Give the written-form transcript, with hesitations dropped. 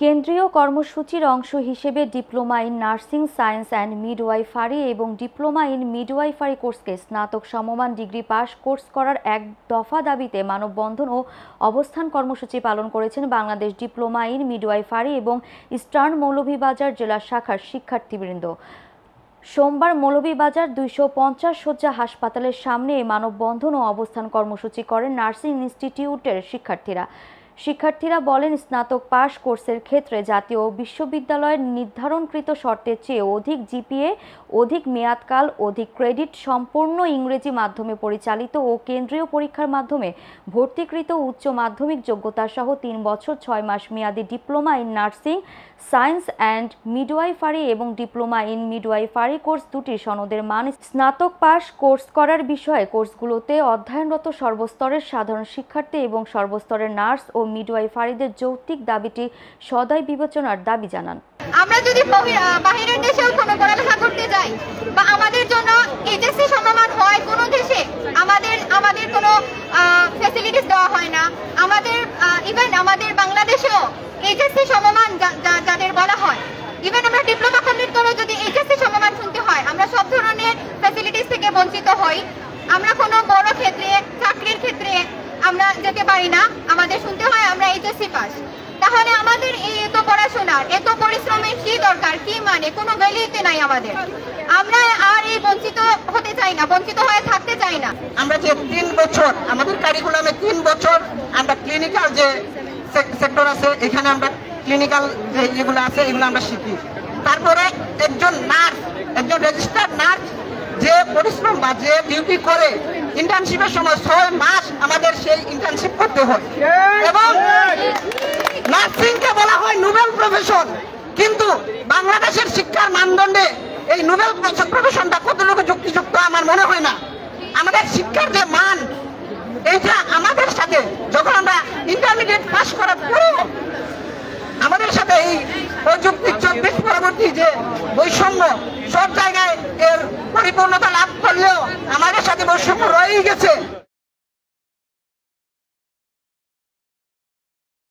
কেন্দ্রীয় কর্মসূচির অংশ হিসেবে diploma in nursing science and midwifery এবং ডিপ্লোমা ইন মিডওয়াইফারি কোর্সকে স্নাতক সমমান ডিগ্রি পাস কোর্স করার এক দফা দাবিতে মানববন্ধন ও অবস্থান কর্মসূচি পালন করেছেন বাংলাদেশ ডিপ্লোমা ইন মিডওয়াইফারি এবং ইস্টার্ন মৌলভীবাজার জেলা শাখার শিক্ষার্থীবৃন্দ। সোমবার মৌলভীবাজার 250 শয্যা হাসপাতালের সামনে মানববন্ধন ও অবস্থান কর্মসূচি করেন নার্সিং ইনস্টিটিউটের শিক্ষার্থীরা বলেন, স্নাতক পাস কোর্সের ক্ষেত্রে জাতীয় বিশ্ববিদ্যালয়ের নির্ধারণকৃত শর্তের চেয়ে অধিক জিপিএ, অধিক মেয়াদকাল, অধিক ক্রেডিট, সম্পূর্ণ ইংরেজি মাধ্যমে পরিচালিত ও কেন্দ্রীয় পরীক্ষার মাধ্যমে ভর্তিকৃত উচ্চ মাধ্যমিক যোগ্যতা সহ 3 বছর 6 মাস মেয়াদী diploma in nursing science and midwifery এবং ডিপ্লোমা ইন মিডওয়াইফারি কোর্স দুটি সনদের মান স্নাতক পাস কোর্স করার বিষয়ে কোর্সগুলোতে অধ্যয়নরত সর্বস্তরের সাধারণ শিক্ষার্থী এবং সর্বস্তরের নার্স ও মিডওয়াইফারিদের যৌক্তিক দাবিটি সদয় বিবেচনার দাবি জানান। আমরা যদি বাহিরের দেশেও কোনো পড়ালেখা করতে যাই বা আমাদের জন্য এইচএসসি সমমান হয় কোনো দেশে আমাদের কোনো ফ্যাসিলিটিস দেওয়া হয় না। ইভেন আমাদের বাংলাদেশেও এইচএসসি সমমান যাদের বলা হয়, ইভেন আমরা ডিপ্লোমা কমপ্লিট করেও যদি এইচএসসি সমমান শুনতে হয়, আমরা সব ধরনের ফ্যাসিলিটিস থেকে বঞ্চিত হই। আমরা কোনো বড় ক্ষেত্রে, চাকরির ক্ষেত্রে আমরা যেতে পারি না, আমাদের শুনতে হয় আমরা এইচএসসি পাস। তাহলে আমাদের এত পড়াশোনার, এত পরিশ্রমের কি দরকার, কি মানে কোনো ভ্যালুতে নাই আমাদের। আমরা আর এই বঞ্চিত হতে চাই না, বঞ্চিত হয়ে থাকতে চাই না। আমরা যে 3 বছর আমাদের কারিকুলামে 3 বছর আমরা ক্লিনিক্যাল যে সেক্টর আছে, এখানে আমরা ক্লিনিক্যাল যেগুলো আছে এগুলো আমরা শিখি। তারপরে একজন নার্স, একজন রেজিস্টার্ড নার্স যে পরিশ্রম বা যে ডিউটি করে, ইন্টার্নশিপের সময় 6 মাস আমাদের সেই ইন্টার্নশিপ করতে হয় এবং নার্সিংকে বলা হয় নোবেল প্রফেশন। কিন্তু বাংলাদেশের শিক্ষার মানদণ্ডে এই নোবেল প্রফেশনটা কতটুকু যুক্তিযুক্ত আমার মনে হয় না। আমাদের শিক্ষার যে মান, এইটা আমাদের সাথে যখন আমরা ইন্টারমিডিয়েট পাস করার পরেও আমাদের সাথে এই প্রযুক্তি 24 পরবর্তী যে বৈষম্য, সব জায়গায় এর পরিপূর্ণতা লাভ করলেও আমাদের সাথে বৈষম্য রয়েই গেছে।